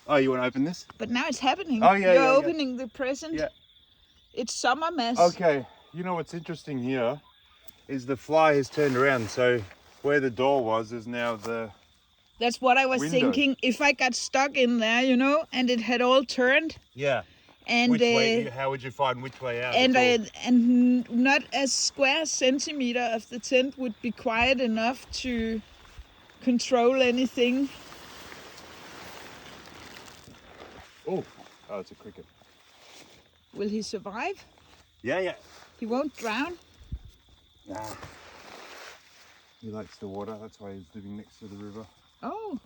Oh, you want to open this? But now it's happening. Oh, yeah, You're yeah. opening the present. Yeah. It's summer mess. Okay, you know what's interesting here is the fly has turned around, so where the door was is now the That's what I was window. thinking. If I got stuck in there, you know, and it had all turned. Yeah. And which way? How would you find which way out? And not a square centimeter of the tent would be quiet enough to control anything. Oh, it's a cricket. Will he survive? Yeah, yeah. He won't drown? Nah. He likes the water. That's why he's living next to the river. Oh.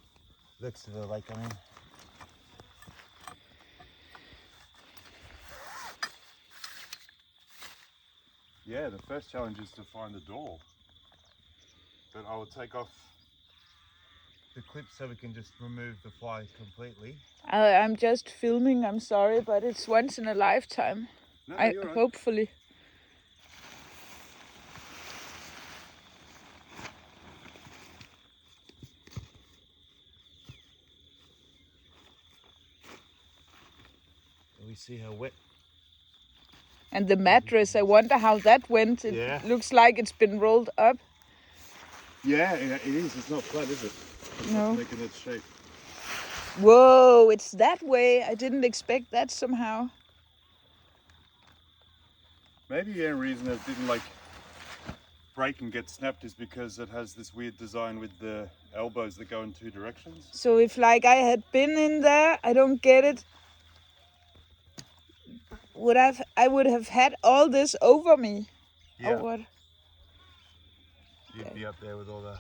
Next to the lake, I mean. Yeah, the first challenge is to find the door. But I will take off the clip so we can just remove the fly completely. I'm just filming, I'm sorry, but it's once in a lifetime. No, you're right. Hopefully. We see how wet. And the mattress, I wonder how that went. It looks like it's been rolled up. Yeah, it is. It's not flat, is it? It's no. Making its shape. Whoa, it's that way. I didn't expect that somehow. Maybe the only reason it didn't break and get snapped is because it has this weird design with the elbows that go in two directions. So if I had been in there, I don't get it. I would have had all this over me. Yeah. Or what? You'd be up there with all that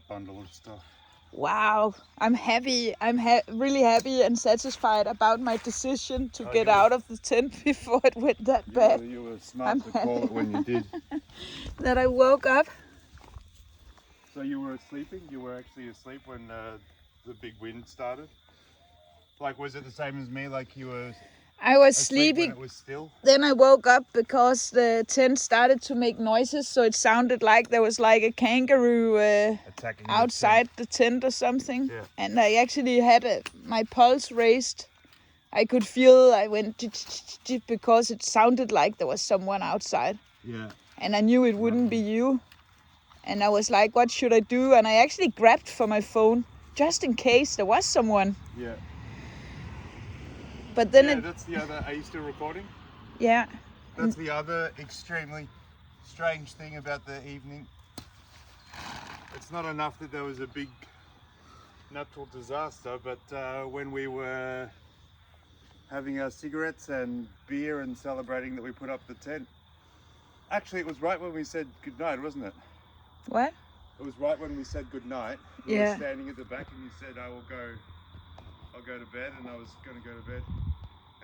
bundle of stuff. Wow, I'm happy. I'm really happy and satisfied about my decision to get out of the tent before it went that bad. You were smart to call it when you did. That I woke up. So you were sleeping? You were actually asleep when the big wind started? Was it the same as me? You were... I was sleeping. When it was still? Then I woke up because the tent started to make noises, so it sounded like there was a kangaroo outside the tent or something. Yeah. And I actually had my pulse raised. I could feel I went because it sounded like there was someone outside. Yeah. And I knew it wouldn't be you. And I was like, what should I do? And I actually grabbed for my phone just in case there was someone. Yeah. But then that's the other. Are you still recording? Yeah. That's the other extremely strange thing about the evening. It's not enough that there was a big natural disaster, but when we were having our cigarettes and beer and celebrating that we put up the tent, actually it was right when we said goodnight, wasn't it? What? It was right when we said goodnight. We were standing at the back and you said, I'll go to bed, and I was going to go to bed.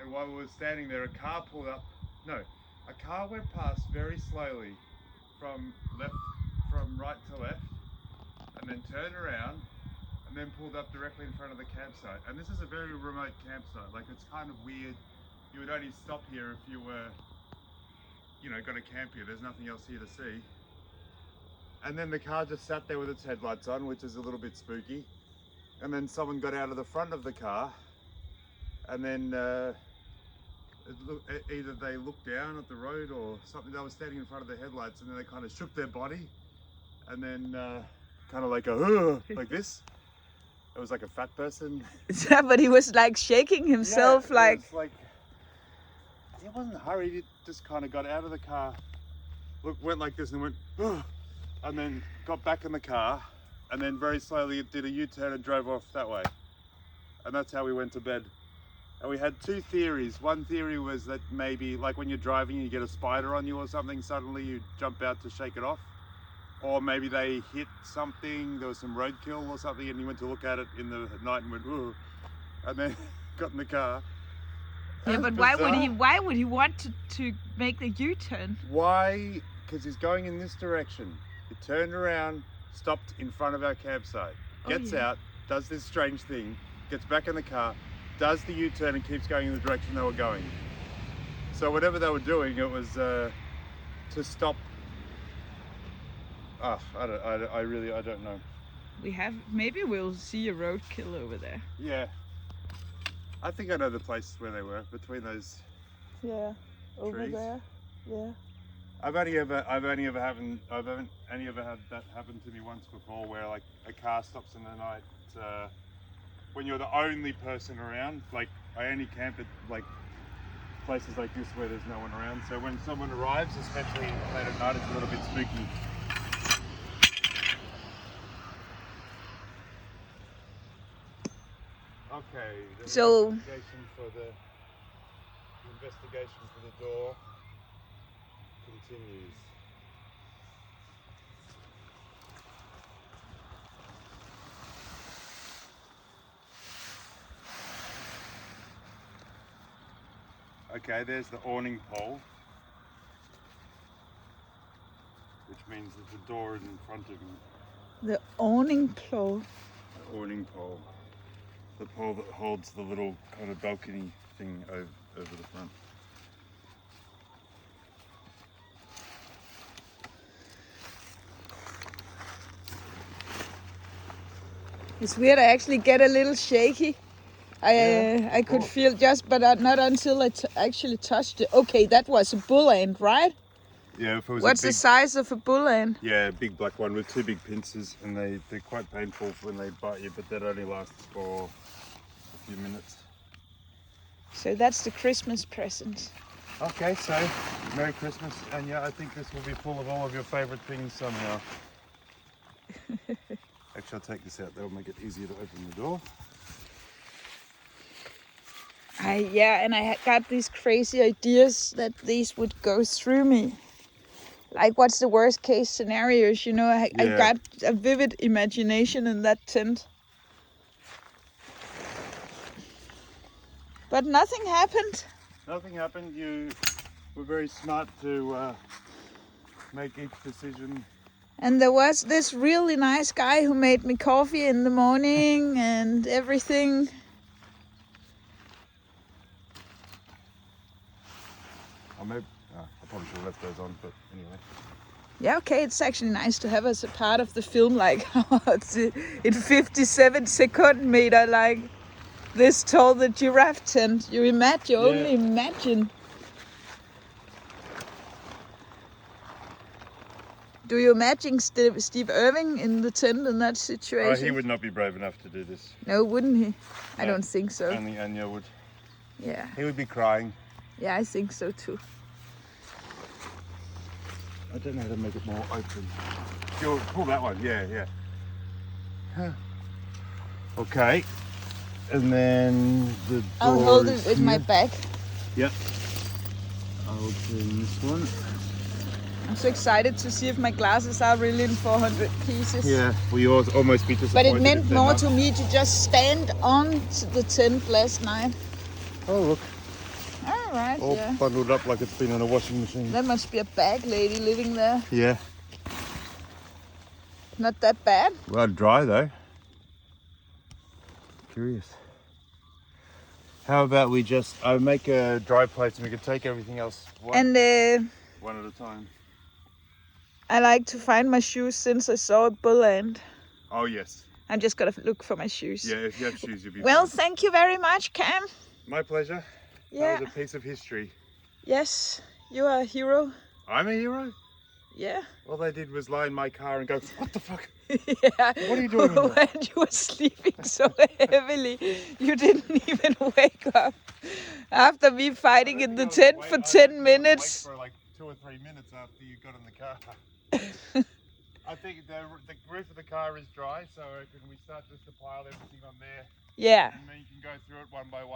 And while we were standing there, a car pulled up. No, a car went past very slowly from right to left, and then turned around, and then pulled up directly in front of the campsite. And this is a very remote campsite. It's kind of weird. You would only stop here if you were, going to camp here. There's nothing else here to see. And then the car just sat there with its headlights on, which is a little bit spooky. And then someone got out of the front of the car, and then either they looked down at the road or something. They were standing in front of the headlights, and then they kind of shook their body, and then kind of like this. It was like a fat person. Yeah, but he was shaking himself. He wasn't hurried. He just kind of got out of the car, went like this, and went, and then got back in the car. And then very slowly it did a U-turn and drove off that way. And that's how we went to bed. And we had two theories. One theory was that maybe when you're driving and you get a spider on you or something, suddenly you jump out to shake it off. Or maybe they hit something, there was some roadkill or something, and you went to look at it in the night and went, ooh, and then got in the car. Yeah, but why would he want to make the U-turn? Why? Because he's going in this direction. He turned around, stopped in front of our campsite, gets out, does this strange thing, gets back in the car, does the U-turn and keeps going in the direction they were going. So whatever they were doing, it was to stop. I don't know. Maybe we'll see a roadkill over there. Yeah. I think I know the places where they were, between those Yeah, over trees. there. Yeah. I've only ever had that happen to me once before, where like a car stops in the night when you're the only person around. Like I only camp at like places like this where there's no one around. So when someone arrives, especially late at night, it's a little bit spooky. Okay. So Investigation for the door continues. Okay, there's the awning pole, which means that the door is in front of you. the awning pole. The awning pole. The pole that holds the little kind of balcony thing over the front. It's weird, I actually get a little shaky. I could feel but not until I actually touched it. Okay, that was a bull ant, right? Yeah, if it was What's the size of a bull ant? Yeah, a big black one with 2 big pincers, and they're quite painful when they bite you, but that only lasts for a few minutes. So that's the Christmas present. Okay, so Merry Christmas, and yeah, I think this will be full of all of your favourite things somehow. Actually, I'll take this out, that'll make it easier to open the door. And I got these crazy ideas that these would go through me. Like, what's the worst case scenarios? You know, I got a vivid imagination in that tent. But nothing happened. Nothing happened. You were very smart to make each decision. And there was this really nice guy who made me coffee in the morning and everything. I probably should have left those on, but anyway. Yeah, okay, it's actually nice to have as a part of the film, like it's in 57 seconds meter, like this tall, the giraffe tent. You only imagine. Do you imagine Steve Irving in the tent in that situation? Oh, he would not be brave enough to do this. No, wouldn't he? No, I don't think so. Only Anya would. Yeah. He would be crying. Yeah, I think so too. I don't know how to make it more open. You'll pull that one, yeah. Okay. And then the door I'll hold it with my back. Yep. I'll turn this one. I'm so excited to see if my glasses are really in 400 pieces. Yeah, we almost be disappointed. But it meant more to me to just stand on the tent last night. Oh, look. All right, All bundled up like it's been in a washing machine. There must be a bag lady living there. Yeah. Not that bad. Well, dry though. Curious. How about we just make a dry place and we can take everything else one at a time. I like to find my shoes since I saw a bull ant. Oh yes. I'm just gonna look for my shoes. Yeah, if you have shoes, you'll be Well, fine. thank you very much, Cam. My pleasure. Yeah. That was a piece of history. Yes, you are a hero. I'm a hero? Yeah. All they did was lie in my car and go, what the fuck? Yeah. What are you doing? When you were sleeping so heavily, you didn't even wake up. After me fighting in the tent for 10 minutes. For like 2 or 3 minutes after you got in the car. I think the roof of the car is dry, so I reckon we start just to pile everything on there. Yeah. And then you can go through it one by one.